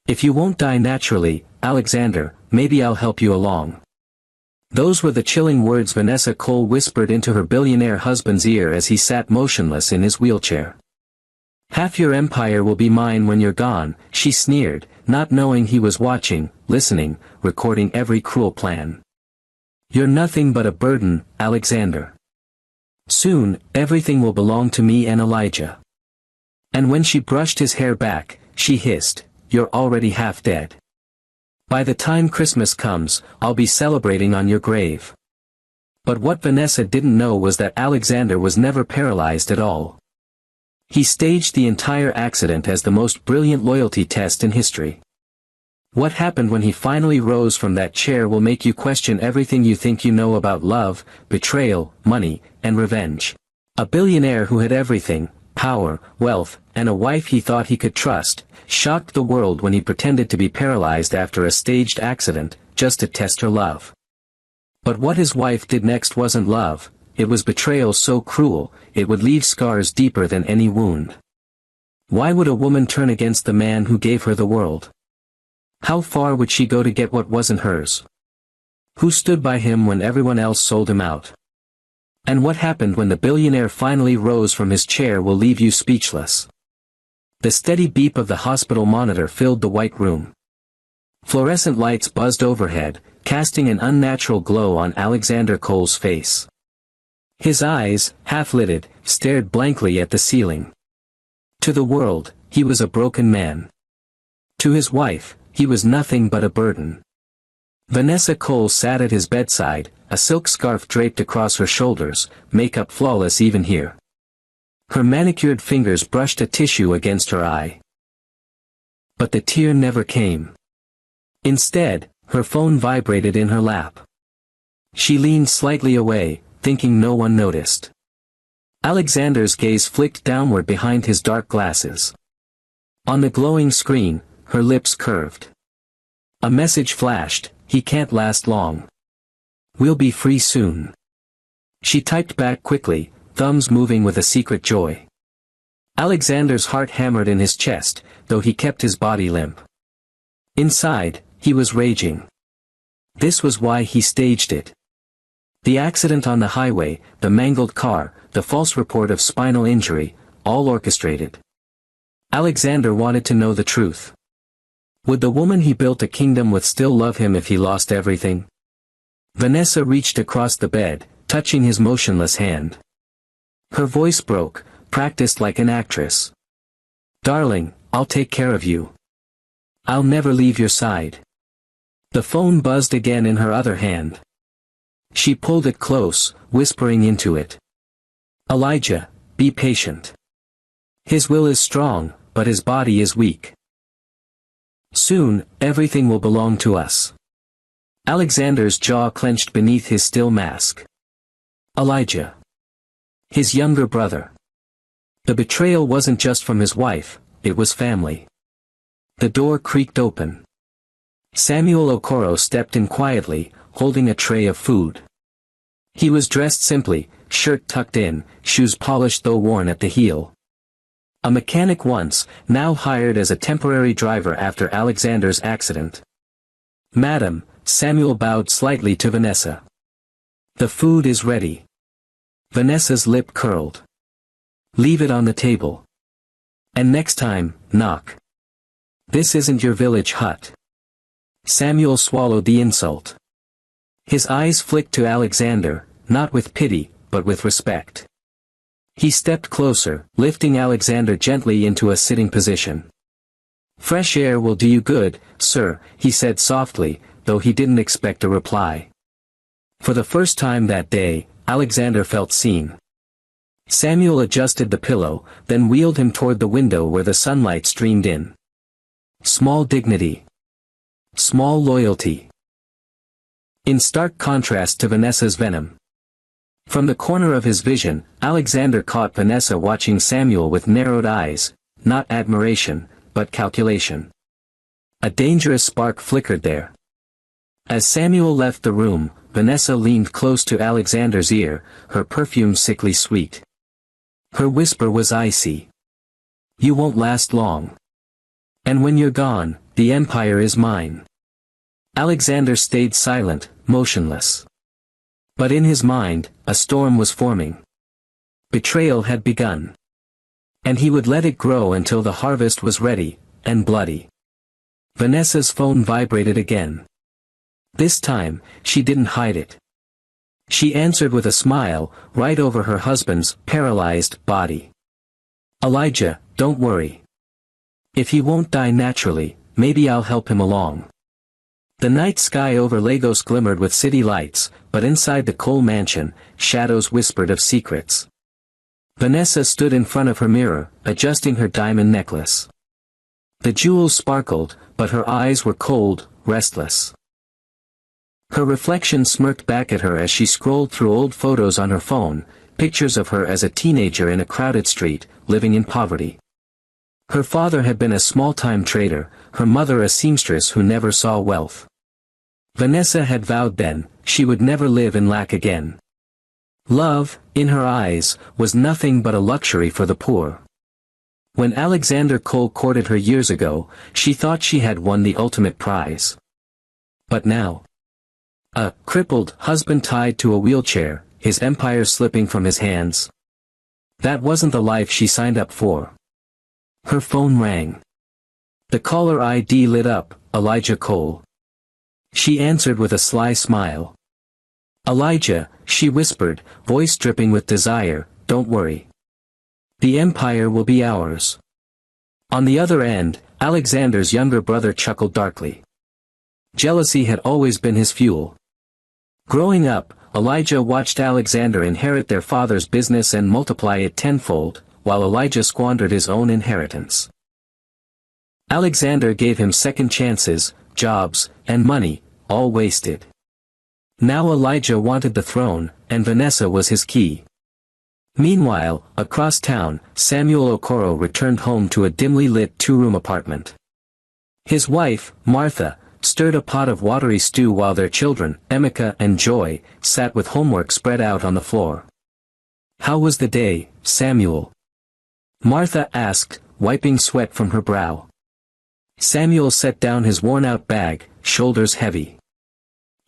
If you won't die naturally, Alexander, maybe I'll help you along. Those were the chilling words Vanessa Cole whispered into her billionaire husband's ear as he sat motionless in his wheelchair. "Half your empire will be mine when you're gone," she sneered, not knowing he was watching, listening, recording every cruel plan. "You're nothing but a burden, Alexander. Soon, everything will belong to me and Elijah." And when she brushed his hair back, she hissed, "You're already half dead. By the time Christmas comes, I'll be celebrating on your grave." But what Vanessa didn't know was that Alexander was never paralyzed at all. He staged the entire accident as the most brilliant loyalty test in history. What happened when he finally rose from that chair will make you question everything you think you know about love, betrayal, money, and revenge. A billionaire who had everything, power, wealth, and a wife he thought he could trust, shocked the world when he pretended to be paralyzed after a staged accident, just to test her love. But what his wife did next wasn't love, it was betrayal so cruel, it would leave scars deeper than any wound. Why would a woman turn against the man who gave her the world? How far would she go to get what wasn't hers? Who stood by him when everyone else sold him out? And what happened when the billionaire finally rose from his chair will leave you speechless. The steady beep of the hospital monitor filled the white room. Fluorescent lights buzzed overhead, casting an unnatural glow on Alexander Cole's face. His eyes, half-lidded, stared blankly at the ceiling. To the world, he was a broken man. To his wife, he was nothing but a burden. Vanessa Cole sat at his bedside, a silk scarf draped across her shoulders, makeup flawless even here. Her manicured fingers brushed a tissue against her eye. But the tear never came. Instead, her phone vibrated in her lap. She leaned slightly away, thinking no one noticed. Alexander's gaze flicked downward behind his dark glasses. On the glowing screen, her lips curved. A message flashed, "He can't last long. We'll be free soon." She typed back quickly, thumbs moving with a secret joy. Alexander's heart hammered in his chest, though he kept his body limp. Inside, he was raging. This was why he staged it. The accident on the highway, the mangled car, the false report of spinal injury, all orchestrated. Alexander wanted to know the truth. Would the woman he built a kingdom with still love him if he lost everything? Vanessa reached across the bed, touching his motionless hand. Her voice broke, practiced like an actress. "Darling, I'll take care of you. I'll never leave your side." The phone buzzed again in her other hand. She pulled it close, whispering into it. "Elijah, be patient. His will is strong, but his body is weak. Soon, everything will belong to us." Alexander's jaw clenched beneath his still mask. Elijah. His younger brother. The betrayal wasn't just from his wife, it was family. The door creaked open. Samuel Okoro stepped in quietly, holding a tray of food. He was dressed simply, shirt tucked in, shoes polished though worn at the heel. A mechanic once, now hired as a temporary driver after Alexander's accident. "Madam," Samuel bowed slightly to Vanessa. "The food is ready." Vanessa's lip curled. "Leave it on the table. And next time, knock. This isn't your village hut." Samuel swallowed the insult. His eyes flicked to Alexander, not with pity, but with respect. He stepped closer, lifting Alexander gently into a sitting position. "Fresh air will do you good, sir," he said softly, though he didn't expect a reply. For the first time that day, Alexander felt seen. Samuel adjusted the pillow, then wheeled him toward the window where the sunlight streamed in. Small dignity. Small loyalty. In stark contrast to Vanessa's venom. From the corner of his vision, Alexander caught Vanessa watching Samuel with narrowed eyes, not admiration, but calculation. A dangerous spark flickered there. As Samuel left the room, Vanessa leaned close to Alexander's ear, her perfume sickly sweet. Her whisper was icy. "You won't last long. And when you're gone, the empire is mine. Alexander stayed silent, motionless. But in his mind, a storm was forming. Betrayal had begun. And he would let it grow until the harvest was ready, and bloody. Vanessa's phone vibrated again. This time, she didn't hide it. She answered with a smile, right over her husband's paralyzed body. Elijah, don't worry. If he won't die naturally, maybe I'll help him along. The night sky over Lagos glimmered with city lights, but inside the Cole mansion, shadows whispered of secrets. Vanessa stood in front of her mirror, adjusting her diamond necklace. The jewels sparkled, but her eyes were cold, restless. Her reflection smirked back at her as she scrolled through old photos on her phone, pictures of her as a teenager in a crowded street, living in poverty. Her father had been a small-time trader, her mother a seamstress who never saw wealth. Vanessa had vowed then, she would never live in lack again. Love, in her eyes, was nothing but a luxury for the poor. When Alexander Cole courted her years ago, she thought she had won the ultimate prize. But now, a crippled husband tied to a wheelchair, his empire slipping from his hands. That wasn't the life she signed up for. Her phone rang. The caller ID lit up, Elijah Cole. She answered with a sly smile. Elijah, she whispered, voice dripping with desire, don't worry. The empire will be ours. On the other end, Alexander's younger brother chuckled darkly. Jealousy had always been his fuel. Growing up, Elijah watched Alexander inherit their father's business and multiply it tenfold, while Elijah squandered his own inheritance. Alexander gave him second chances, jobs, and money, all wasted. Now Elijah wanted the throne, and Vanessa was his key. Meanwhile, across town, Samuel Okoro returned home to a dimly lit two-room apartment. His wife, Martha, stirred a pot of watery stew while their children, Emeka and Joy, sat with homework spread out on the floor. How was the day, Samuel? Martha asked, wiping sweat from her brow. Samuel set down his worn-out bag, shoulders heavy.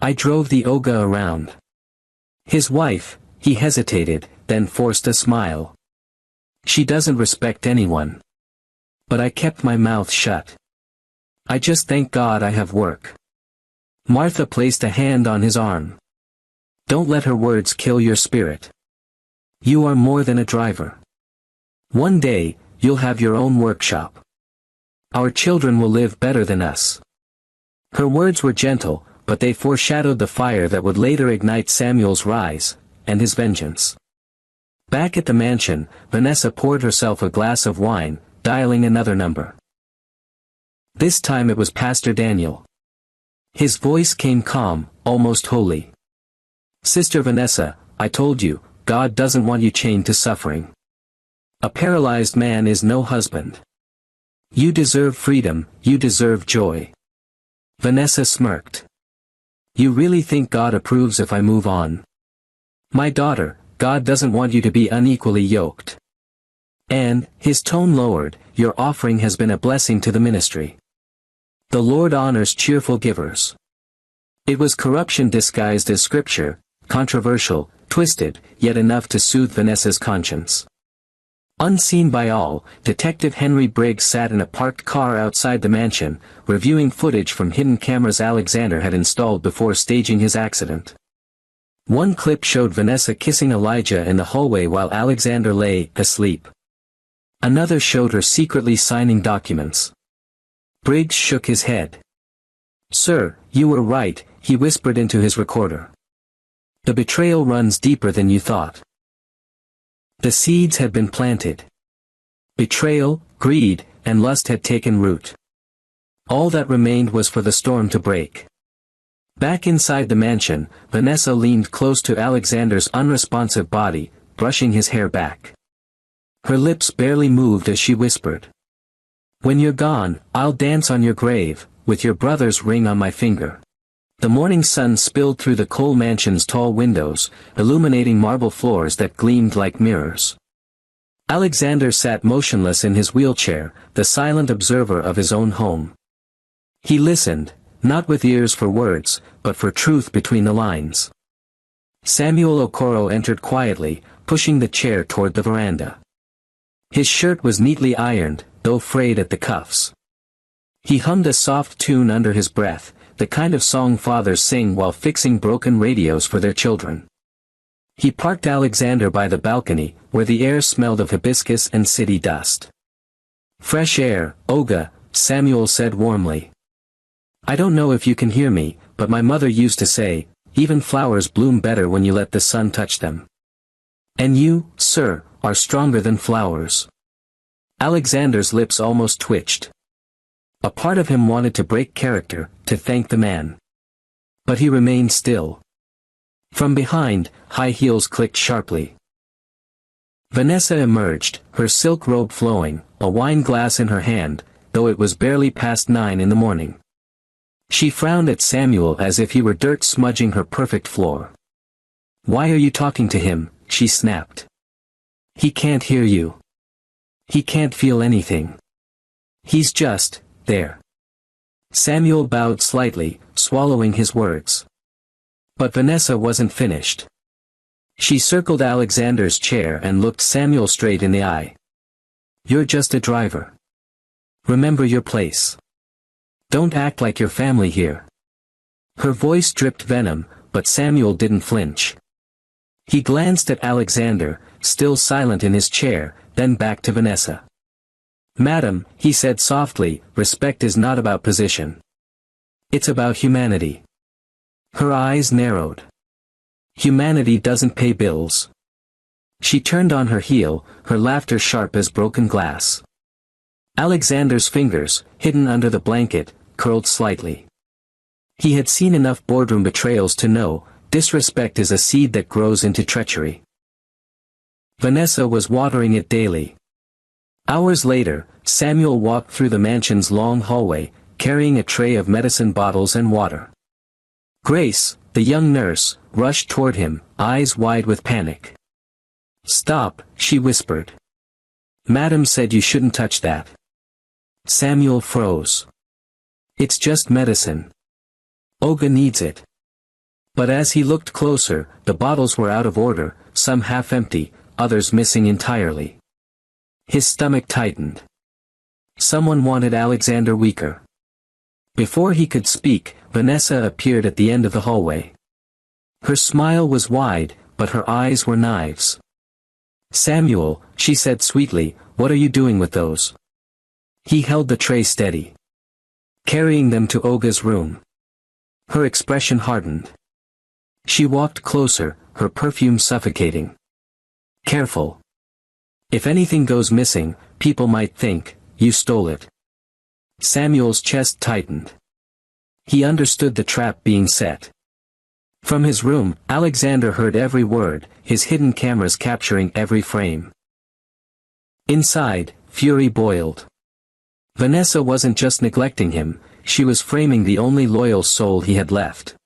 I drove the Oga around. His wife, he hesitated, then forced a smile. She doesn't respect anyone. But I kept my mouth shut. I just thank God I have work. Martha placed a hand on his arm. Don't let her words kill your spirit. You are more than a driver. One day, you'll have your own workshop. Our children will live better than us. Her words were gentle, but they foreshadowed the fire that would later ignite Samuel's rise, and his vengeance. Back at the mansion, Vanessa poured herself a glass of wine, dialing another number. This time it was Pastor Daniel. His voice came calm, almost holy. Sister Vanessa, I told you, God doesn't want you chained to suffering. A paralyzed man is no husband. You deserve freedom, you deserve joy. Vanessa smirked. You really think God approves if I move on? My daughter, God doesn't want you to be unequally yoked. And, his tone lowered, your offering has been a blessing to the ministry. The Lord honors cheerful givers. It was corruption disguised as scripture, controversial, twisted, yet enough to soothe Vanessa's conscience. Unseen by all, Detective Henry Briggs sat in a parked car outside the mansion, reviewing footage from hidden cameras Alexander had installed before staging his accident. One clip showed Vanessa kissing Elijah in the hallway while Alexander lay asleep. Another showed her secretly signing documents. Briggs shook his head. Sir, you were right, he whispered into his recorder. The betrayal runs deeper than you thought. The seeds had been planted. Betrayal, greed, and lust had taken root. All that remained was for the storm to break. Back inside the mansion, Vanessa leaned close to Alexander's unresponsive body, brushing his hair back. Her lips barely moved as she whispered. When you're gone, I'll dance on your grave, with your brother's ring on my finger. The morning sun spilled through the Cole mansion's tall windows, illuminating marble floors that gleamed like mirrors. Alexander sat motionless in his wheelchair, the silent observer of his own home. He listened, not with ears for words, but for truth between the lines. Samuel Okoro entered quietly, pushing the chair toward the veranda. His shirt was neatly ironed, though frayed at the cuffs. He hummed a soft tune under his breath, the kind of song fathers sing while fixing broken radios for their children. He parked Alexander by the balcony, where the air smelled of hibiscus and city dust. "Fresh air, Olga," Samuel said warmly. "I don't know if you can hear me, but my mother used to say, even flowers bloom better when you let the sun touch them. And you, sir, are stronger than flowers." Alexander's lips almost twitched. A part of him wanted to break character, to thank the man. But he remained still. From behind, high heels clicked sharply. Vanessa emerged, her silk robe flowing, a wine glass in her hand, though it was barely past 9 in the morning. She frowned at Samuel as if he were dirt smudging her perfect floor. "Why are you talking to him?" she snapped. "He can't hear you. He can't feel anything. He's just, there." Samuel bowed slightly, swallowing his words. But Vanessa wasn't finished. She circled Alexander's chair and looked Samuel straight in the eye. "You're just a driver. Remember your place. Don't act like your family here." Her voice dripped venom, but Samuel didn't flinch. He glanced at Alexander, still silent in his chair, then back to Vanessa. "Madam," he said softly, "respect is not about position. It's about humanity." Her eyes narrowed. "Humanity doesn't pay bills." She turned on her heel, her laughter sharp as broken glass. Alexander's fingers, hidden under the blanket, curled slightly. He had seen enough boardroom betrayals to know, disrespect is a seed that grows into treachery. Vanessa was watering it daily. Hours later, Samuel walked through the mansion's long hallway, carrying a tray of medicine bottles and water. Grace, the young nurse, rushed toward him, eyes wide with panic. "Stop," she whispered. "Madam said you shouldn't touch that." Samuel froze. "It's just medicine. Olga needs it." But as he looked closer, the bottles were out of order, some half empty, others missing entirely. His stomach tightened. Someone wanted Alexander weaker. Before he could speak, Vanessa appeared at the end of the hallway. Her smile was wide, but her eyes were knives. "Samuel," she said sweetly, "what are you doing with those?" He held the tray steady. "Carrying them to Olga's room." Her expression hardened. She walked closer, her perfume suffocating. "Careful. If anything goes missing, people might think, you stole it." Samuel's chest tightened. He understood the trap being set. From his room, Alexander heard every word, his hidden cameras capturing every frame. Inside, fury boiled. Vanessa wasn't just neglecting him, she was framing the only loyal soul he had left.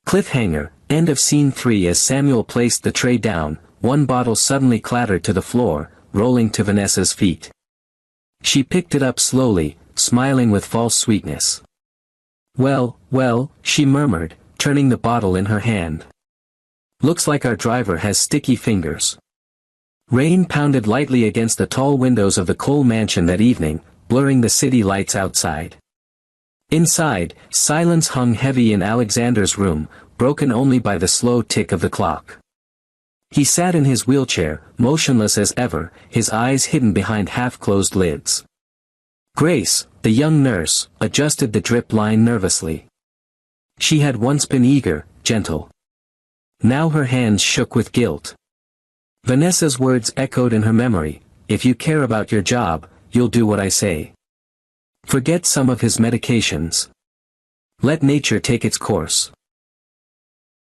Cliffhanger, end of scene 3. As Samuel placed the tray down, one bottle suddenly clattered to the floor, rolling to Vanessa's feet. She picked it up slowly, smiling with false sweetness. Well, she murmured, turning the bottle in her hand. "Looks like our driver has sticky fingers." Rain pounded lightly against the tall windows of the Cole mansion that evening, blurring the city lights outside. Inside, silence hung heavy in Alexander's room, broken only by the slow tick of the clock. He sat in his wheelchair, motionless as ever, his eyes hidden behind half-closed lids. Grace, the young nurse, adjusted the drip line nervously. She had once been eager, gentle. Now her hands shook with guilt. Vanessa's words echoed in her memory, "If you care about your job, you'll do what I say. Forget some of his medications. Let nature take its course."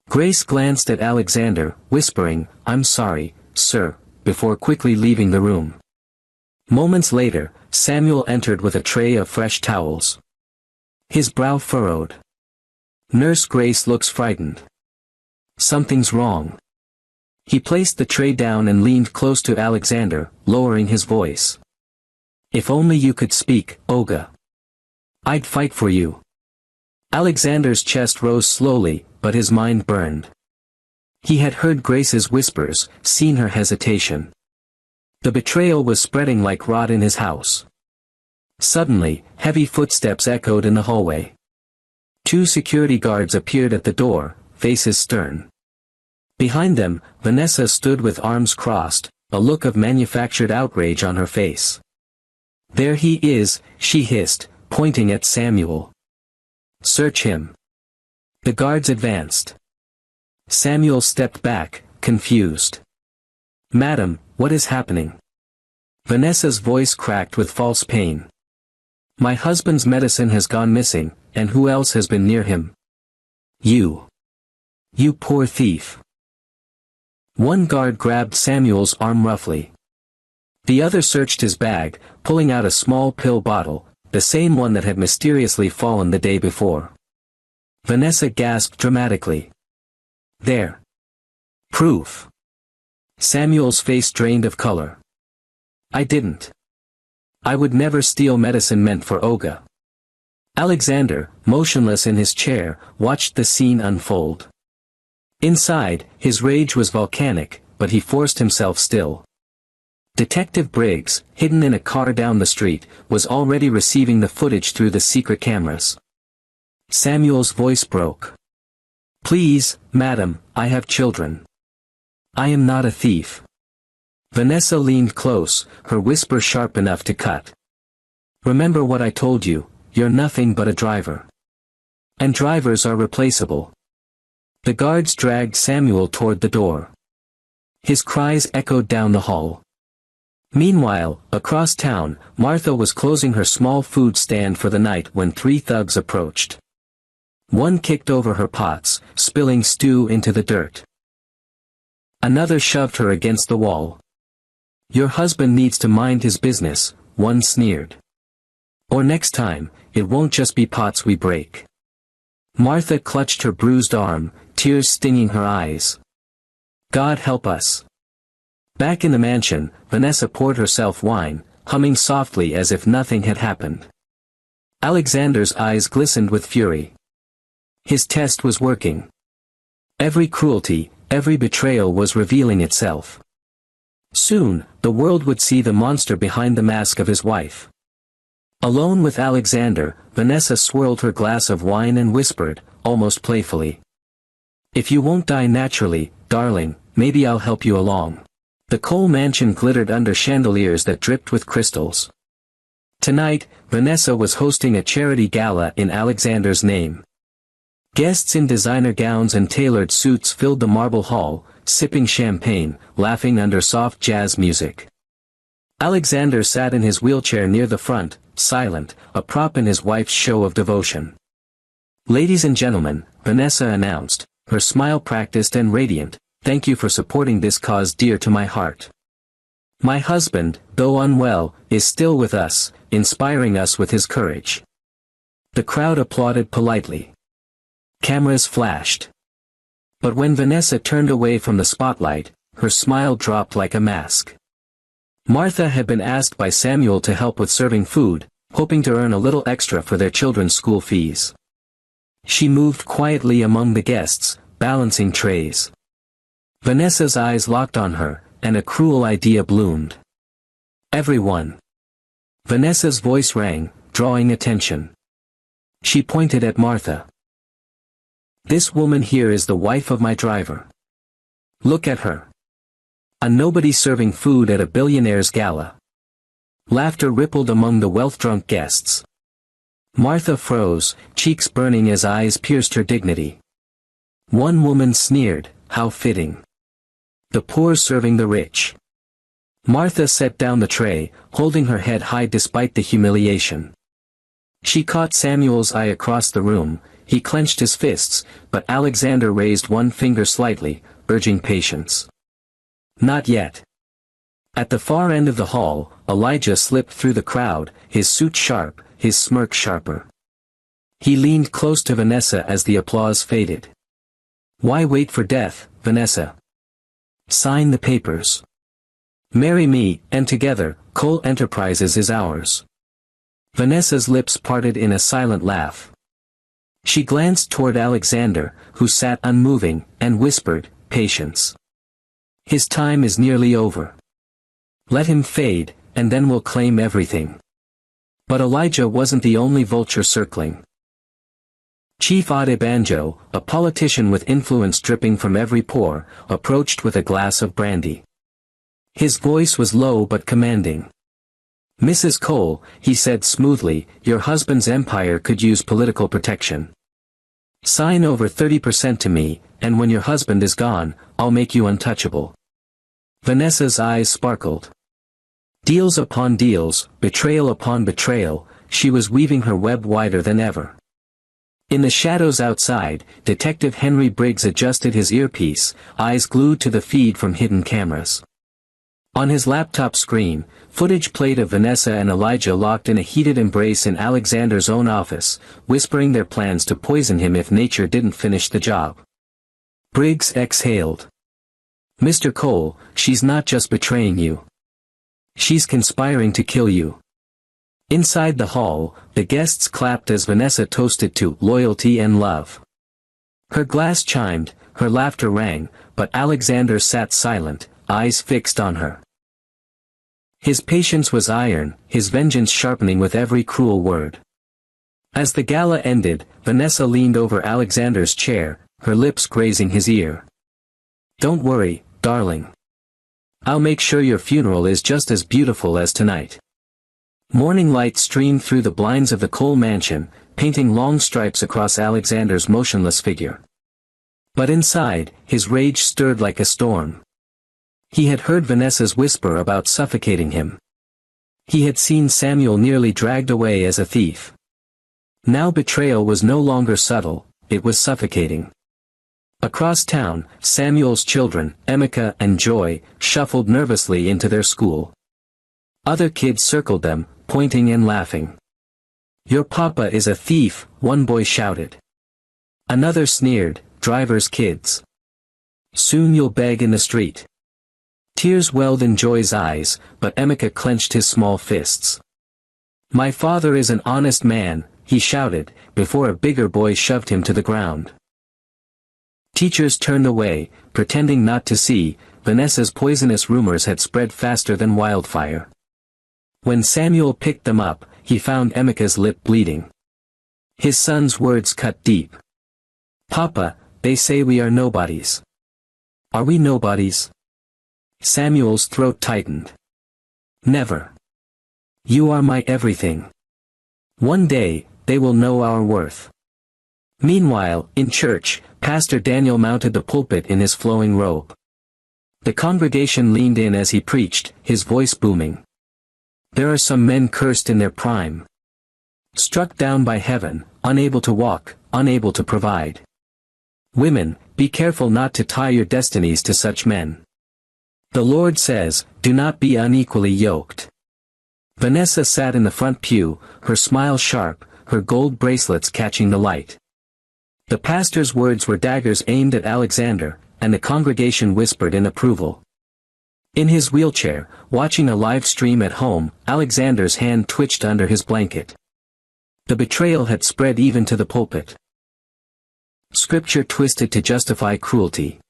Grace glanced at Alexander, whispering, "I'm sorry, sir," before quickly leaving the room. Moments later, Samuel entered with a tray of fresh towels. His brow furrowed. "Nurse Grace looks frightened. Something's wrong." He placed the tray down and leaned close to Alexander, lowering his voice. "If only you could speak, Olga. I'd fight for you." Alexander's chest rose slowly, but his mind burned. He had heard Grace's whispers, seen her hesitation. The betrayal was spreading like rot in his house. Suddenly, heavy footsteps echoed in the hallway. 2 security guards appeared at the door, faces stern. Behind them, Vanessa stood with arms crossed, a look of manufactured outrage on her face. "There he is," she hissed, pointing at Samuel. "Search him." The guards advanced. Samuel stepped back, confused. "Madam, what is happening?" Vanessa's voice cracked with false pain. "My husband's medicine has gone missing, and who else has been near him?" You. You poor thief." One guard grabbed Samuel's arm roughly. The other searched his bag, pulling out a small pill bottle, the same one that had mysteriously fallen the day before. Vanessa gasped dramatically. "There. Proof." Samuel's face drained of color. "I didn't. I would never steal medicine meant for Olga." Alexander, motionless in his chair, watched the scene unfold. Inside, his rage was volcanic, but he forced himself still. Detective Briggs, hidden in a car down the street, was already receiving the footage through the secret cameras. Samuel's voice broke. "Please, madam, I have children. I am not a thief." Vanessa leaned close, her whisper sharp enough to cut. "Remember what I told you, you're nothing but a driver. And drivers are replaceable." The guards dragged Samuel toward the door. His cries echoed down the hall. Meanwhile, across town, Martha was closing her small food stand for the night when 3 thugs approached. One kicked over her pots, spilling stew into the dirt. Another shoved her against the wall. "Your husband needs to mind his business," one sneered. "Or next time, it won't just be pots we break." Martha clutched her bruised arm, tears stinging her eyes. "God help us." Back in the mansion, Vanessa poured herself wine, humming softly as if nothing had happened. Alexander's eyes glistened with fury. His test was working. Every cruelty, every betrayal was revealing itself. Soon, the world would see the monster behind the mask of his wife. Alone with Alexander, Vanessa swirled her glass of wine and whispered, almost playfully. "If you won't die naturally, darling, maybe I'll help you along." The Cole mansion glittered under chandeliers that dripped with crystals. Tonight, Vanessa was hosting a charity gala in Alexander's name. Guests in designer gowns and tailored suits filled the marble hall, sipping champagne, laughing under soft jazz music. Alexander sat in his wheelchair near the front, silent, a prop in his wife's show of devotion. "Ladies and gentlemen," Vanessa announced, her smile practiced and radiant, "thank you for supporting this cause dear to my heart. My husband, though unwell, is still with us, inspiring us with his courage." The crowd applauded politely. Cameras flashed. But when Vanessa turned away from the spotlight, her smile dropped like a mask. Martha had been asked by Samuel to help with serving food, hoping to earn a little extra for their children's school fees. She moved quietly among the guests, balancing trays. Vanessa's eyes locked on her, and a cruel idea bloomed. "Everyone." Vanessa's voice rang, drawing attention. She pointed at Martha. "This woman here is the wife of my driver. Look at her. A nobody serving food at a billionaire's gala." Laughter rippled among the wealth-drunk guests. Martha froze, cheeks burning as eyes pierced her dignity. One woman sneered, "How fitting. The poor serving the rich." Martha set down the tray, holding her head high despite the humiliation. She caught Samuel's eye across the room. He clenched his fists, but Alexander raised one finger slightly, urging patience. "Not yet." At the far end of the hall, Elijah slipped through the crowd, his suit sharp, his smirk sharper. He leaned close to Vanessa as the applause faded. "Why wait for death, Vanessa? Sign the papers. Marry me, and together, Cole Enterprises is ours. Vanessa's lips parted in a silent laugh. She glanced toward Alexander, who sat unmoving, and whispered, "Patience. His time is nearly over. Let him fade, and then we'll claim everything." But Elijah wasn't the only vulture circling. Chief Adebanjo, a politician with influence dripping from every pore, approached with a glass of brandy. His voice was low but commanding. "Mrs. Cole," he said smoothly, "your husband's empire could use political protection. Sign over 30% to me, and when your husband is gone, I'll make you untouchable." Vanessa's eyes sparkled. Deals upon deals, betrayal upon betrayal, she was weaving her web wider than ever. In the shadows outside, Detective Henry Briggs adjusted his earpiece, eyes glued to the feed from hidden cameras. On his laptop screen, footage played of Vanessa and Elijah locked in a heated embrace in Alexander's own office, whispering their plans to poison him if nature didn't finish the job. Briggs exhaled. "Mr. Cole, she's not just betraying you. She's conspiring to kill you." Inside the hall, the guests clapped as Vanessa toasted to loyalty and love. Her glass chimed, her laughter rang, but Alexander sat silent, eyes fixed on her. His patience was iron, his vengeance sharpening with every cruel word. As the gala ended, Vanessa leaned over Alexander's chair, her lips grazing his ear. "Don't worry, darling. I'll make sure your funeral is just as beautiful as tonight." Morning light streamed through the blinds of the Cole mansion, painting long stripes across Alexander's motionless figure. But inside, his rage stirred like a storm. He had heard Vanessa's whisper about suffocating him. He had seen Samuel nearly dragged away as a thief. Now betrayal was no longer subtle, it was suffocating. Across town, Samuel's children, Emeka and Joy, shuffled nervously into their school. Other kids circled them, pointing and laughing. "Your papa is a thief," one boy shouted. Another sneered, "Driver's kids. Soon you'll beg in the street." Tears welled in Joy's eyes, but Emeka clenched his small fists. "My father is an honest man," he shouted, before a bigger boy shoved him to the ground. Teachers turned away, pretending not to see. Vanessa's poisonous rumors had spread faster than wildfire. When Samuel picked them up, he found Emeka's lip bleeding. His son's words cut deep. "Papa, they say we are nobodies. Are we nobodies?" Samuel's throat tightened. "Never. You are my everything. One day, they will know our worth." Meanwhile, in church, Pastor Daniel mounted the pulpit in his flowing robe. The congregation leaned in as he preached, his voice booming. "There are some men cursed in their prime. Struck down by heaven, unable to walk, unable to provide. Women, be careful not to tie your destinies to such men. The Lord says, do not be unequally yoked." Vanessa sat in the front pew, her smile sharp, her gold bracelets catching the light. The pastor's words were daggers aimed at Alexander, and the congregation whispered in approval. In his wheelchair, watching a live stream at home, Alexander's hand twitched under his blanket. The betrayal had spread even to the pulpit. Scripture twisted to justify cruelty.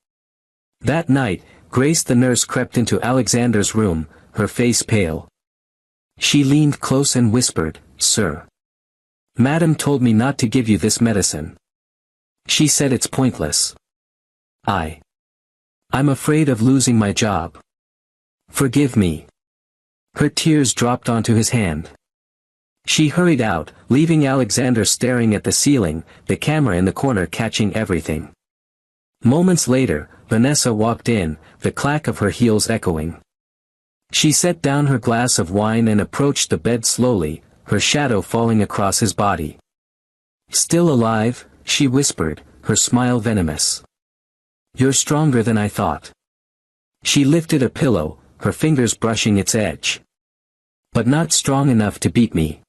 That night, Grace the nurse crept into Alexander's room, her face pale. She leaned close and whispered, "Sir. Madam told me not to give you this medicine. She said it's pointless. I'm afraid of losing my job. Forgive me." Her tears dropped onto his hand. She hurried out, leaving Alexander staring at the ceiling, the camera in the corner catching everything. Moments later, Vanessa walked in, the clack of her heels echoing. She set down her glass of wine and approached the bed slowly, her shadow falling across his body. "Still alive?" she whispered, her smile venomous. "You're stronger than I thought." She lifted a pillow, her fingers brushing its edge. "But not strong enough to beat me."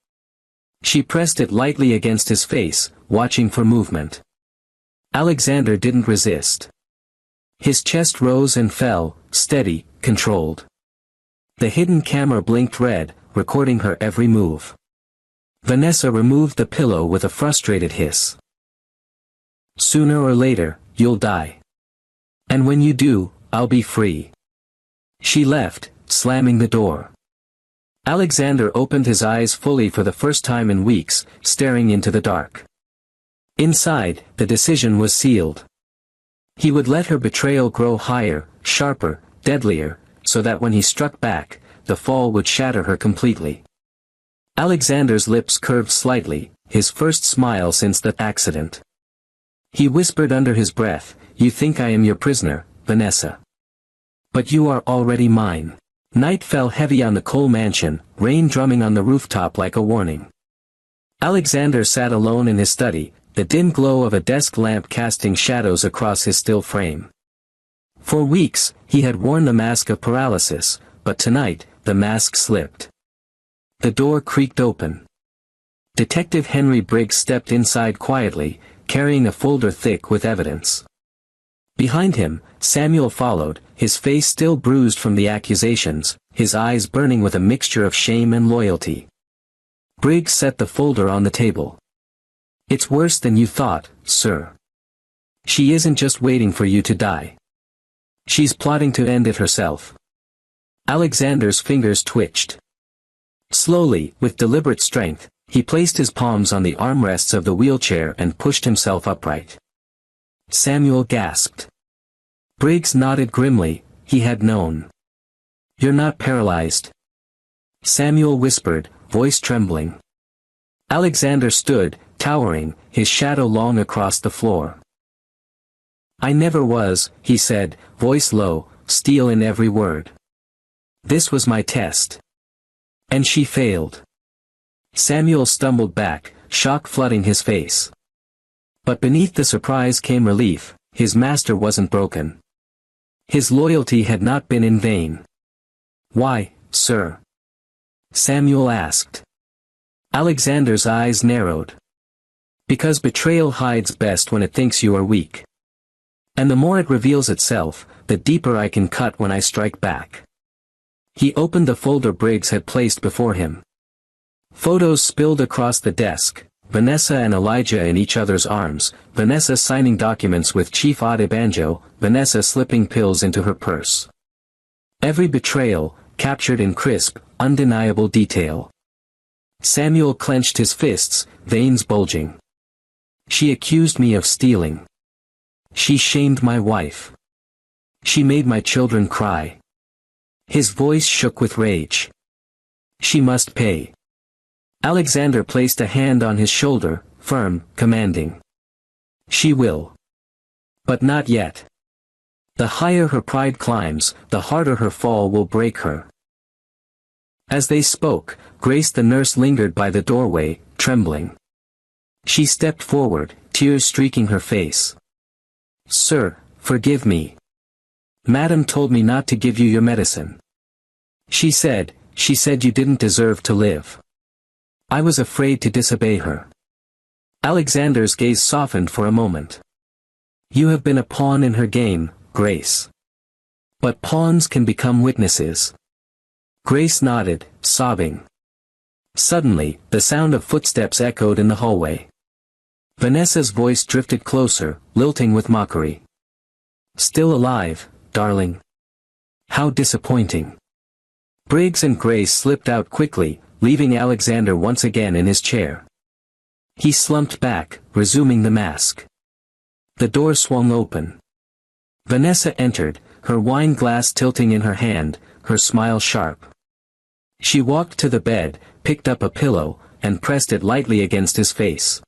She pressed it lightly against his face, watching for movement. Alexander didn't resist. His chest rose and fell, steady, controlled. The hidden camera blinked red, recording her every move. Vanessa removed the pillow with a frustrated hiss. Sooner or later, you'll die. And when you do, I'll be free. She left, slamming the door. Alexander opened his eyes fully for the first time in weeks, staring into the dark. Inside, the decision was sealed. He would let her betrayal grow higher, sharper, deadlier, so that when he struck back, the fall would shatter her completely. Alexander's lips curved slightly, his first smile since the accident. He whispered under his breath, "You think I am your prisoner, Vanessa. But you are already mine." Night fell heavy on the Cole mansion, rain drumming on the rooftop like a warning. Alexander sat alone in his study, the dim glow of a desk lamp casting shadows across his still frame. For weeks, he had worn the mask of paralysis, but tonight, the mask slipped. The door creaked open. Detective Henry Briggs stepped inside quietly, carrying a folder thick with evidence. Behind him, Samuel followed, his face still bruised from the accusations, his eyes burning with a mixture of shame and loyalty. Briggs set the folder on the table. "It's worse than you thought, sir. She isn't just waiting for you to die. She's plotting to end it herself." Alexander's fingers twitched. Slowly, with deliberate strength, he placed his palms on the armrests of the wheelchair and pushed himself upright. Samuel gasped. Briggs nodded grimly, he had known. "You're not paralyzed," Samuel whispered, voice trembling. Alexander stood, towering, his shadow long across the floor. "I never was," he said, voice low, steel in every word. "This was my test. And she failed." Samuel stumbled back, shock flooding his face. But beneath the surprise came relief, his master wasn't broken. His loyalty had not been in vain. "Why, sir?" Samuel asked. Alexander's eyes narrowed. "Because betrayal hides best when it thinks you are weak. And the more it reveals itself, the deeper I can cut when I strike back." He opened the folder Briggs had placed before him. Photos spilled across the desk, Vanessa and Elijah in each other's arms, Vanessa signing documents with Chief Adebanjo, Vanessa slipping pills into her purse. Every betrayal, captured in crisp, undeniable detail. Samuel clenched his fists, veins bulging. "She accused me of stealing. She shamed my wife. She made my children cry." His voice shook with rage. "She must pay." Alexander placed a hand on his shoulder, firm, commanding. "She will. But not yet. The higher her pride climbs, the harder her fall will break her." As they spoke, Grace the nurse lingered by the doorway, trembling. She stepped forward, tears streaking her face. "Sir, forgive me. Madam told me not to give you your medicine. She said you didn't deserve to live. I was afraid to disobey her." Alexander's gaze softened for a moment. "You have been a pawn in her game, Grace. But pawns can become witnesses." Grace nodded, sobbing. Suddenly, the sound of footsteps echoed in the hallway. Vanessa's voice drifted closer, lilting with mockery. "Still alive, darling? How disappointing." Briggs and Grace slipped out quickly, leaving Alexander once again in his chair. He slumped back, resuming the mask. The door swung open. Vanessa entered, her wine glass tilting in her hand, her smile sharp. She walked to the bed, picked up a pillow, and pressed it lightly against his face.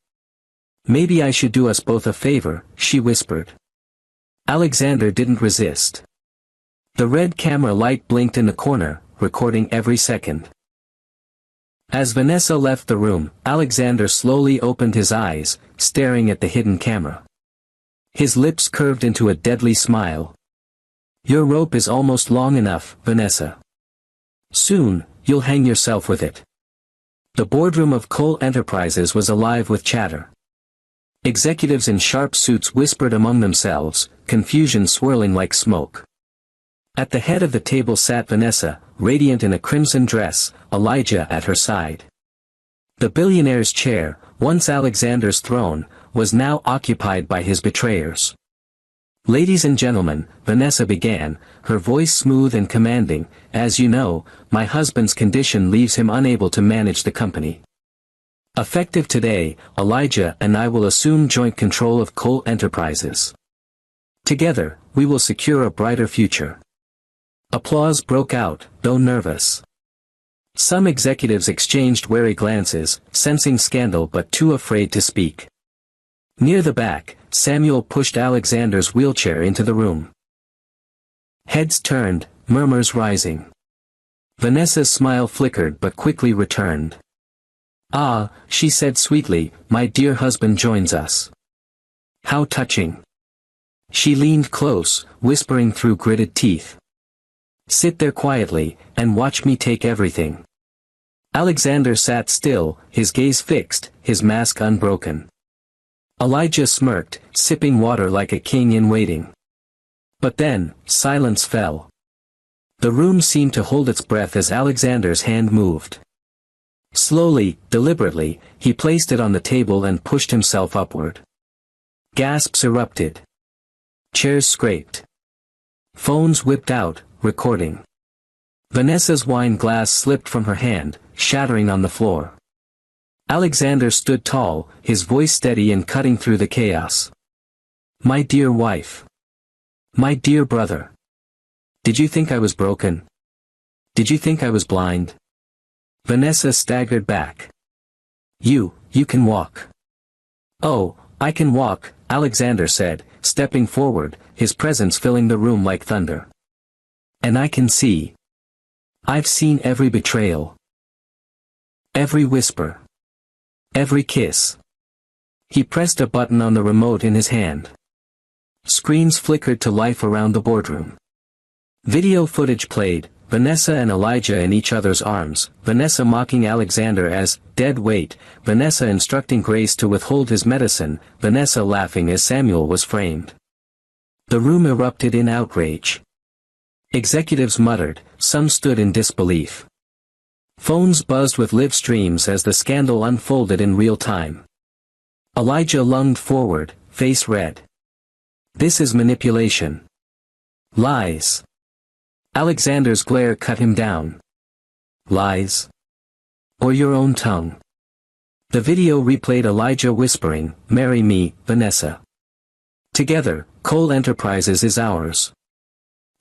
"Maybe I should do us both a favor," she whispered. Alexander didn't resist. The red camera light blinked in the corner, recording every second. As Vanessa left the room, Alexander slowly opened his eyes, staring at the hidden camera. His lips curved into a deadly smile. "Your rope is almost long enough, Vanessa. Soon, you'll hang yourself with it." The boardroom of Cole Enterprises was alive with chatter. Executives in sharp suits whispered among themselves, confusion swirling like smoke. At the head of the table sat Vanessa, radiant in a crimson dress, Elijah at her side. The billionaire's chair, once Alexander's throne, was now occupied by his betrayers. "Ladies and gentlemen," Vanessa began, her voice smooth and commanding, "as you know, my husband's condition leaves him unable to manage the company. Effective today, Elijah and I will assume joint control of Cole Enterprises. Together, we will secure a brighter future." Applause broke out, though nervous. Some executives exchanged wary glances, sensing scandal but too afraid to speak. Near the back, Samuel pushed Alexander's wheelchair into the room. Heads turned, murmurs rising. Vanessa's smile flickered but quickly returned. "Ah," she said sweetly, "my dear husband joins us. How touching." She leaned close, whispering through gritted teeth. "Sit there quietly, and watch me take everything." Alexander sat still, his gaze fixed, his mask unbroken. Elijah smirked, sipping water like a king in waiting. But then, silence fell. The room seemed to hold its breath as Alexander's hand moved. Slowly, deliberately, he placed it on the table and pushed himself upward. Gasps erupted. Chairs scraped. Phones whipped out, recording. Vanessa's wine glass slipped from her hand, shattering on the floor. Alexander stood tall, his voice steady and cutting through the chaos. "My dear wife. My dear brother. Did you think I was broken? Did you think I was blind?" Vanessa staggered back. You can walk." "Oh, I can walk," Alexander said, stepping forward, his presence filling the room like thunder. "And I can see. I've seen every betrayal. Every whisper. Every kiss." He pressed a button on the remote in his hand. Screens flickered to life around the boardroom. Video footage played, Vanessa and Elijah in each other's arms, Vanessa mocking Alexander as dead weight, Vanessa instructing Grace to withhold his medicine, Vanessa laughing as Samuel was framed. The room erupted in outrage. Executives muttered, some stood in disbelief. Phones buzzed with live streams as the scandal unfolded in real time. Elijah lunged forward, face red. "This is manipulation. Lies." Alexander's glare cut him down. "Lies? Or your own tongue?" The video replayed Elijah whispering, "Marry me, Vanessa. Together, Cole Enterprises is ours."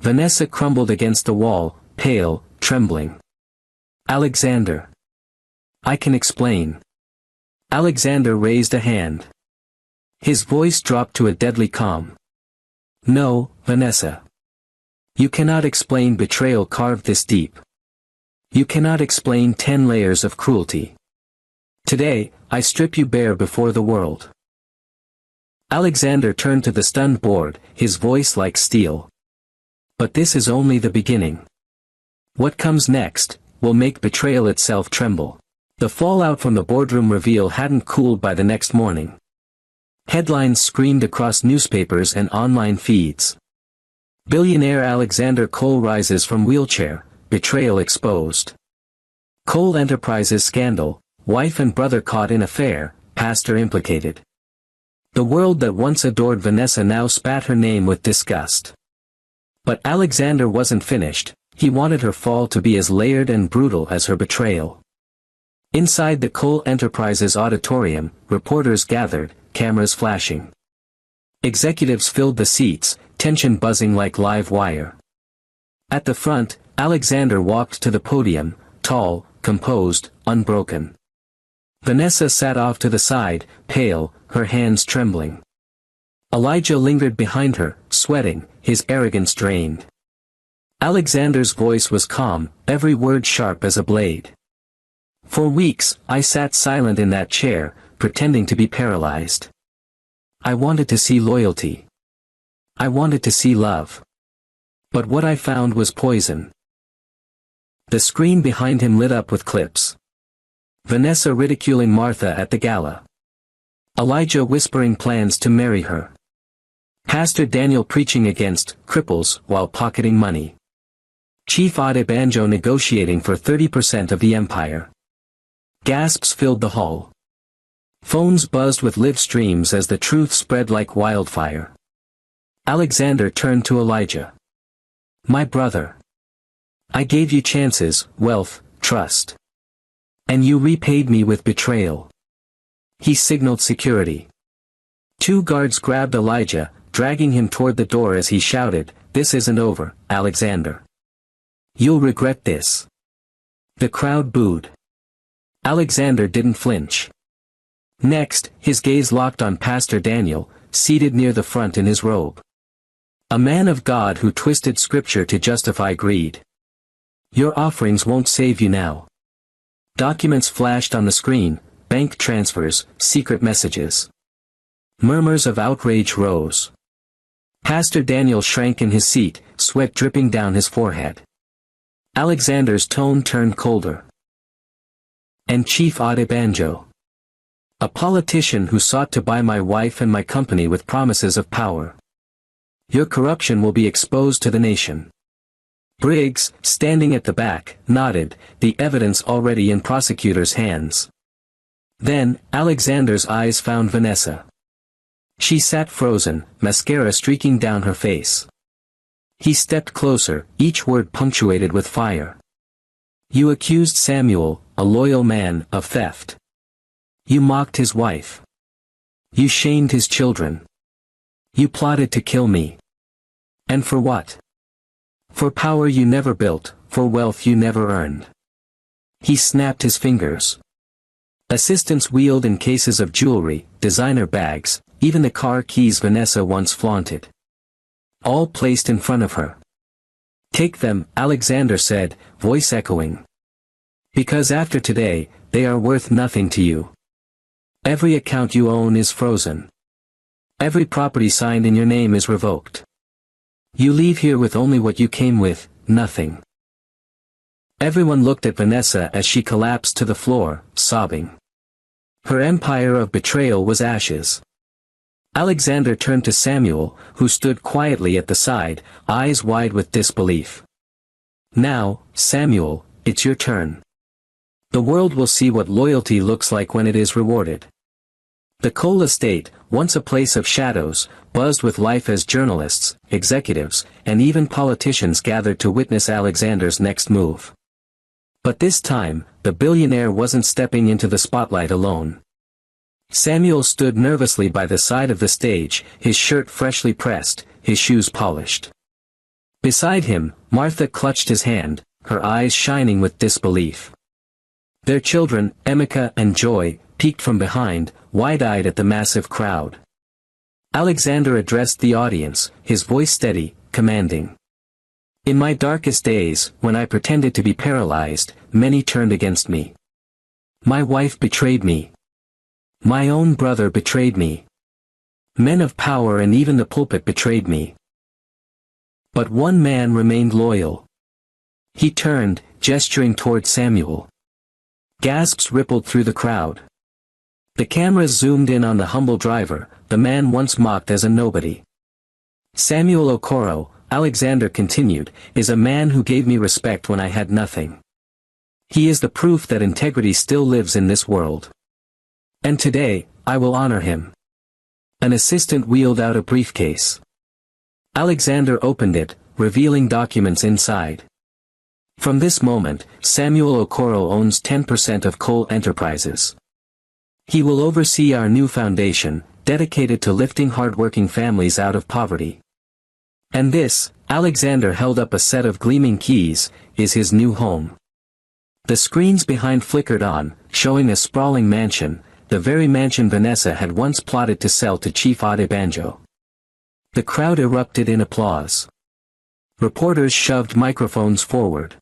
Vanessa crumbled against the wall, pale, trembling. "Alexander. I can explain." Alexander raised a hand. His voice dropped to a deadly calm. "No, Vanessa. You cannot explain betrayal carved this deep. You cannot explain 10 layers of cruelty. Today, I strip you bare before the world." Alexander turned to the stunned board, his voice like steel. "But this is only the beginning. What comes next will make betrayal itself tremble." The fallout from the boardroom reveal hadn't cooled by the next morning. Headlines screamed across newspapers and online feeds. Billionaire Alexander Cole rises from wheelchair, betrayal exposed. Cole Enterprises scandal, wife and brother caught in affair, pastor implicated. The world that once adored Vanessa now spat her name with disgust. But Alexander wasn't finished. He wanted her fall to be as layered and brutal as her betrayal. Inside the Cole Enterprises auditorium, reporters gathered, cameras flashing. Executives filled the seats, tension buzzing like live wire. At the front, Alexander walked to the podium, tall, composed, unbroken. Vanessa sat off to the side, pale, her hands trembling. Elijah lingered behind her, sweating, his arrogance drained. Alexander's voice was calm, every word sharp as a blade. "For weeks, I sat silent in that chair, pretending to be paralyzed. I wanted to see loyalty. I wanted to see love. But what I found was poison." The screen behind him lit up with clips. Vanessa ridiculing Martha at the gala. Elijah whispering plans to marry her. Pastor Daniel preaching against cripples while pocketing money. Chief Adebanjo negotiating for 30% of the empire. Gasps filled the hall. Phones buzzed with live streams as the truth spread like wildfire. Alexander turned to Elijah. My brother. I gave you chances, wealth, trust. And you repaid me with betrayal. He signaled security. 2 guards grabbed Elijah, dragging him toward the door as he shouted, "This isn't over, Alexander. You'll regret this." The crowd booed. Alexander didn't flinch. Next, his gaze locked on Pastor Daniel, seated near the front in his robe. A man of God who twisted scripture to justify greed. Your offerings won't save you now. Documents flashed on the screen, bank transfers, secret messages. Murmurs of outrage rose. Pastor Daniel shrank in his seat, sweat dripping down his forehead. Alexander's tone turned colder. And Chief Adebanjo. A politician who sought to buy my wife and my company with promises of power. Your corruption will be exposed to the nation. Briggs, standing at the back, nodded, the evidence already in prosecutors' hands. Then, Alexander's eyes found Vanessa. She sat frozen, mascara streaking down her face. He stepped closer, each word punctuated with fire. You accused Samuel, a loyal man, of theft. You mocked his wife. You shamed his children. You plotted to kill me. And for what? For power you never built, for wealth you never earned. He snapped his fingers. Assistants wheeled in cases of jewelry, designer bags, even the car keys Vanessa once flaunted. All placed in front of her. Take them, Alexander said, voice echoing. Because after today, they are worth nothing to you. Every account you own is frozen. Every property signed in your name is revoked. You leave here with only what you came with, nothing. Everyone looked at Vanessa as she collapsed to the floor, sobbing. Her empire of betrayal was ashes. Alexander turned to Samuel, who stood quietly at the side, eyes wide with disbelief. Now, Samuel, it's your turn. The world will see what loyalty looks like when it is rewarded. The Cole estate, once a place of shadows, buzzed with life as journalists, executives, and even politicians gathered to witness Alexander's next move. But this time, the billionaire wasn't stepping into the spotlight alone. Samuel stood nervously by the side of the stage, his shirt freshly pressed, his shoes polished. Beside him, Martha clutched his hand, her eyes shining with disbelief. Their children, Emeka and Joy, peeked from behind, wide-eyed at the massive crowd. Alexander addressed the audience, his voice steady, commanding. In my darkest days, when I pretended to be paralyzed, many turned against me. My wife betrayed me. My own brother betrayed me. Men of power and even the pulpit betrayed me. But one man remained loyal. He turned, gesturing toward Samuel. Gasps rippled through the crowd. The cameras zoomed in on the humble driver, the man once mocked as a nobody. Samuel Okoro, Alexander continued, is a man who gave me respect when I had nothing. He is the proof that integrity still lives in this world. And today, I will honor him. An assistant wheeled out a briefcase. Alexander opened it, revealing documents inside. From this moment, Samuel Okoro owns 10% of Cole Enterprises. He will oversee our new foundation, dedicated to lifting hardworking families out of poverty. And this, Alexander held up a set of gleaming keys, is his new home. The screens behind flickered on, showing a sprawling mansion, the very mansion Vanessa had once plotted to sell to Chief Adebanjo. The crowd erupted in applause. Reporters shoved microphones forward.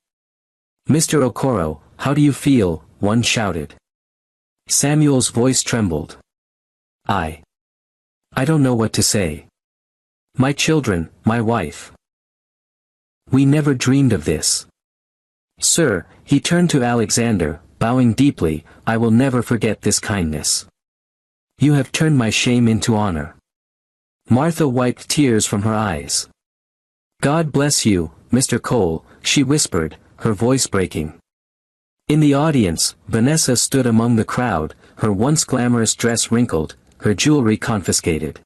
Mr. Okoro, how do you feel? One shouted. Samuel's voice trembled. I don't know what to say. My children, my wife. We never dreamed of this. Sir, he turned to Alexander, bowing deeply, I will never forget this kindness. You have turned my shame into honor. Martha wiped tears from her eyes. "God bless you, Mr. Cole," she whispered, her voice breaking. In the audience, Vanessa stood among the crowd, her once glamorous dress wrinkled, her jewelry confiscated.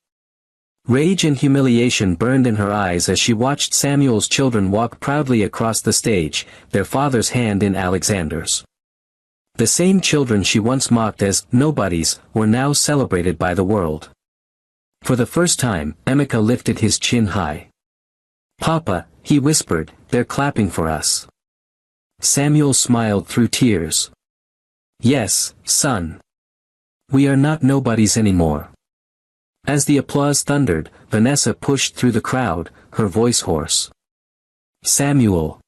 Rage and humiliation burned in her eyes as she watched Samuel's children walk proudly across the stage, their father's hand in Alexander's. The same children she once mocked as nobodies were now celebrated by the world. For the first time, Emeka lifted his chin high. "Papa," he whispered, "they're clapping for us." Samuel smiled through tears. "Yes, son. We are not nobodies anymore." As the applause thundered, Vanessa pushed through the crowd, her voice hoarse. "Samuel.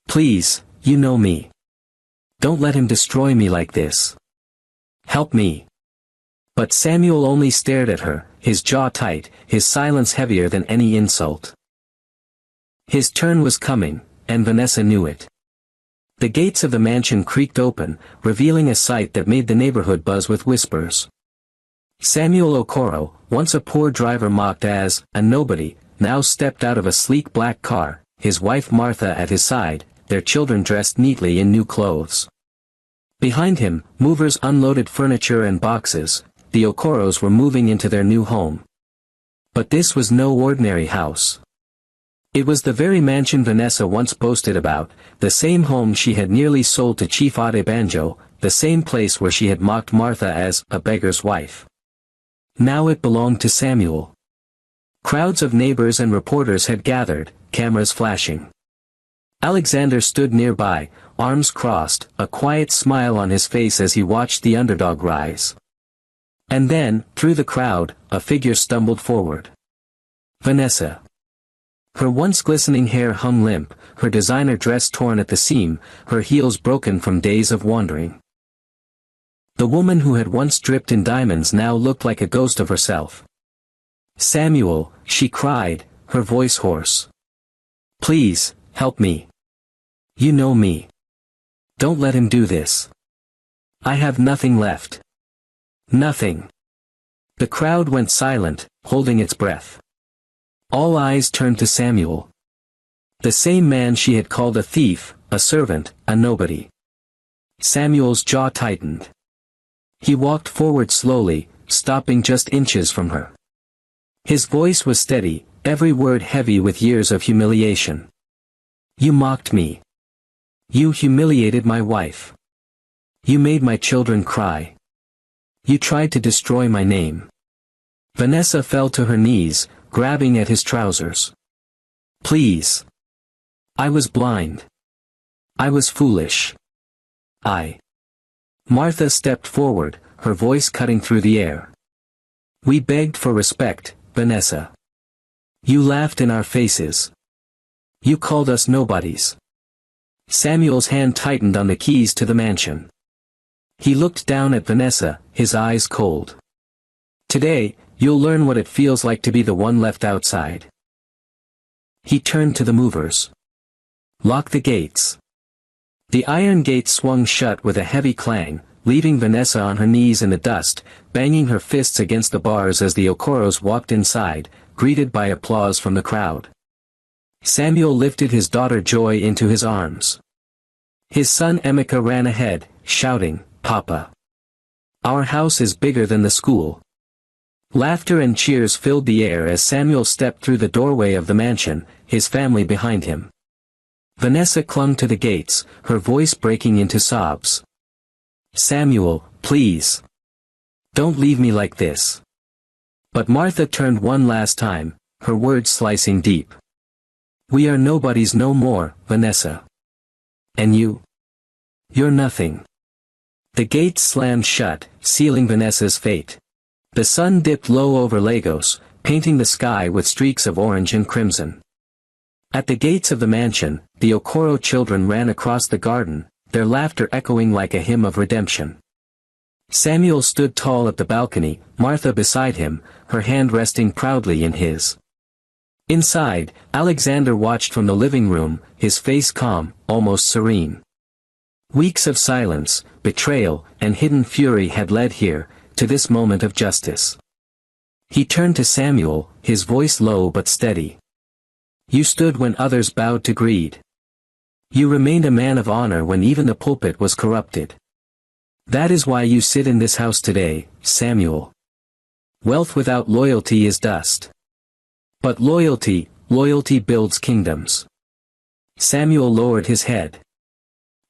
Please, you know me. Don't let him destroy me like this. Help me." But Samuel only stared at her, his jaw tight, his silence heavier than any insult. His turn was coming, and Vanessa knew it. The gates of the mansion creaked open, revealing a sight that made the neighborhood buzz with whispers. Samuel Okoro, once a poor driver mocked as a nobody, now stepped out of a sleek black car, his wife Martha at his side, their children dressed neatly in new clothes. Behind him, movers unloaded furniture and boxes. The Okoros were moving into their new home. But this was no ordinary house. It was the very mansion Vanessa once boasted about, the same home she had nearly sold to Chief Adebanjo, the same place where she had mocked Martha as a beggar's wife. Now it belonged to Samuel. Crowds of neighbors and reporters had gathered, cameras flashing. Alexander stood nearby, arms crossed, a quiet smile on his face as he watched the underdog rise. And then, through the crowd, a figure stumbled forward. Vanessa. Her once glistening hair hung limp, her designer dress torn at the seam, her heels broken from days of wandering. The woman who had once dripped in diamonds now looked like a ghost of herself. "Samuel," she cried, her voice hoarse. "Please, help me. You know me. Don't let him do this. I have nothing left. Nothing." The crowd went silent, holding its breath. All eyes turned to Samuel. The same man she had called a thief, a servant, a nobody. Samuel's jaw tightened. He walked forward slowly, stopping just inches from her. His voice was steady, every word heavy with years of humiliation. "You mocked me. You humiliated my wife. You made my children cry. You tried to destroy my name." Vanessa fell to her knees, grabbing at his trousers. "Please. I was blind. I was foolish. Martha stepped forward, her voice cutting through the air. "We begged for respect, Vanessa. You laughed in our faces. You called us nobodies." Samuel's hand tightened on the keys to the mansion. He looked down at Vanessa, his eyes cold. "Today, you'll learn what it feels like to be the one left outside." He turned to the movers. "Lock the gates." The iron gate swung shut with a heavy clang, leaving Vanessa on her knees in the dust, banging her fists against the bars as the Okoros walked inside, greeted by applause from the crowd. Samuel lifted his daughter Joy into his arms. His son Emeka ran ahead, shouting, "Papa. Our house is bigger than the school." Laughter and cheers filled the air as Samuel stepped through the doorway of the mansion, his family behind him. Vanessa clung to the gates, her voice breaking into sobs. "Samuel, please. Don't leave me like this." But Martha turned one last time, her words slicing deep. "We are nobodies no more, Vanessa. And you? You're nothing." The gates slammed shut, sealing Vanessa's fate. The sun dipped low over Lagos, painting the sky with streaks of orange and crimson. At the gates of the mansion, the Okoro children ran across the garden, their laughter echoing like a hymn of redemption. Samuel stood tall at the balcony, Martha beside him, her hand resting proudly in his. Inside, Alexander watched from the living room, his face calm, almost serene. Weeks of silence, betrayal, and hidden fury had led here, to this moment of justice. He turned to Samuel, his voice low but steady. You stood when others bowed to greed. You remained a man of honor when even the pulpit was corrupted. That is why you sit in this house today, Samuel. Wealth without loyalty is dust. But loyalty builds kingdoms. Samuel lowered his head.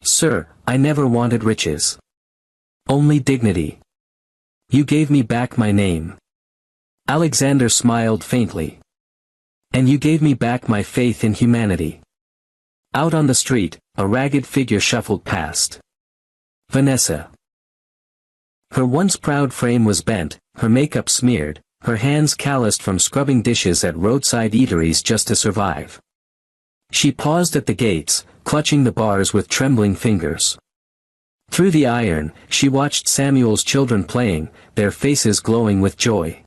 Sir, I never wanted riches. Only dignity. You gave me back my name. Alexander smiled faintly. And you gave me back my faith in humanity. Out on the street, a ragged figure shuffled past. Vanessa. Her once proud frame was bent, her makeup smeared, her hands calloused from scrubbing dishes at roadside eateries just to survive. She paused at the gates, clutching the bars with trembling fingers. Through the iron, she watched Samuel's children playing, their faces glowing with joy.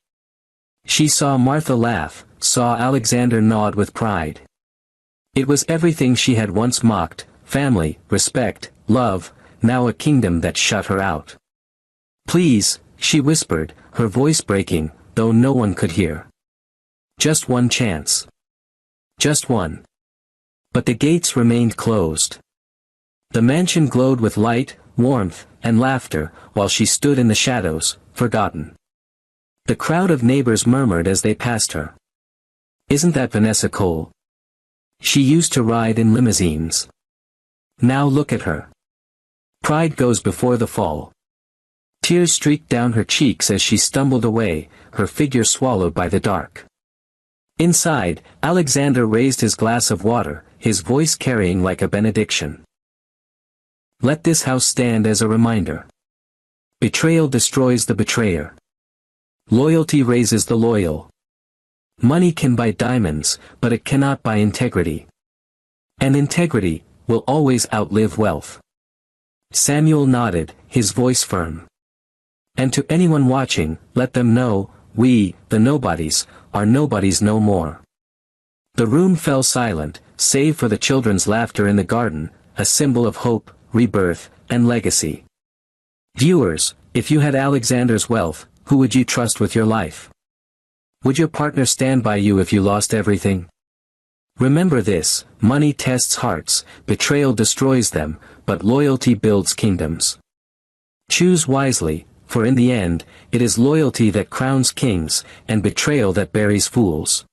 She saw Martha laugh, saw Alexander nod with pride. It was everything she had once mocked, family, respect, love, now a kingdom that shut her out. Please, she whispered, her voice breaking, though no one could hear. Just one chance. Just one. But the gates remained closed. The mansion glowed with light, warmth, and laughter, while she stood in the shadows, forgotten. The crowd of neighbors murmured as they passed her. Isn't that Vanessa Cole? She used to ride in limousines. Now look at her. Pride goes before the fall. Tears streaked down her cheeks as she stumbled away, her figure swallowed by the dark. Inside, Alexander raised his glass of water, his voice carrying like a benediction. Let this house stand as a reminder. Betrayal destroys the betrayer. Loyalty raises the loyal. Money can buy diamonds, but it cannot buy integrity. And integrity will always outlive wealth. Samuel nodded, his voice firm. And to anyone watching, let them know, we, the nobodies, are nobodies no more. The room fell silent, save for the children's laughter in the garden, a symbol of hope, rebirth, and legacy. Viewers, if you had Alexander's wealth, who would you trust with your life? Would your partner stand by you if you lost everything? Remember this, money tests hearts, betrayal destroys them, but loyalty builds kingdoms. Choose wisely, for in the end, it is loyalty that crowns kings, and betrayal that buries fools.